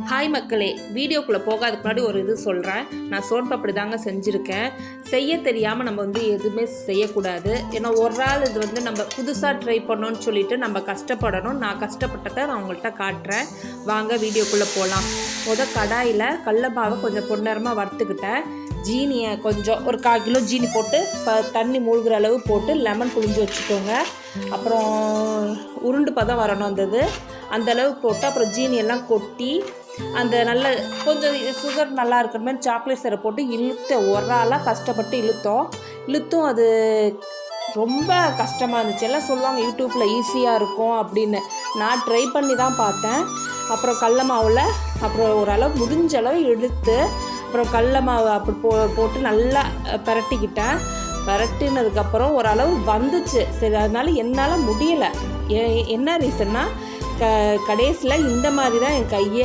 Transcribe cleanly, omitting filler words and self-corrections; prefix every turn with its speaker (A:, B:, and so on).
A: Hi மக்களே, வீடியோக்குள்ளே போகாதுக்கு முன்னாடி ஒரு இது சொல்கிறேன். நான் சோன்பப்படி தாங்க செஞ்சுருக்கேன். செய்ய தெரியாமல் நம்ம எதுவுமே செய்யக்கூடாது. ஏன்னா ஒரு நாள் இது நம்ம புதுசாக ட்ரை பண்ணோன்னு சொல்லிட்டு நம்ம கஷ்டப்படணும். நான் கஷ்டப்பட்டதை நான் உங்கள்கிட்ட காட்டுறேன். வாங்க வீடியோக்குள்ளே போகலாம். கடாயில் கடல மாவை கொஞ்சம் பொன்னரமாக வறுத்துக்கிட்டேன். ஜீனியை கொஞ்சம் ஒரு 1/4 கிலோ ஜீனி போட்டு தண்ணி மூழ்கிற அளவு போட்டு லெமன் புழிஞ்சு வச்சுக்கோங்க. அப்புறம் உருண்டு பதம் வரணும் அந்த அளவு போட்டு அப்புறம் ஜீனியெல்லாம் கொட்டி அந்த நல்ல கொஞ்சம் சுகர் நல்லா இருக்கிற மாதிரி சாக்லேட் சிரப் போட்டு ஒரு ஆளாக கஷ்டப்பட்டு இழுத்தோம். அது ரொம்ப கஷ்டமாக இருந்துச்சு. எல்லாம் சொல்லுவாங்க யூடியூப்பில் ஈஸியாக இருக்கும் அப்படின்னு. நான் ட்ரை பண்ணி தான் பார்த்தேன். அப்புறம் கடல மாவில் அப்புறம் ஓரளவு முடிஞ்ச அளவு இழுத்து அப்புறம் கடல மாவு அப்படி போட்டு நல்லா பரட்டினதுக்கப்புறம் ஓரளவு வந்துச்சு. சரி, அதனால என்னால் முடியலை. என்ன ரீசன்னா கடைசியில் இந்த மாதிரி தான் என் கையே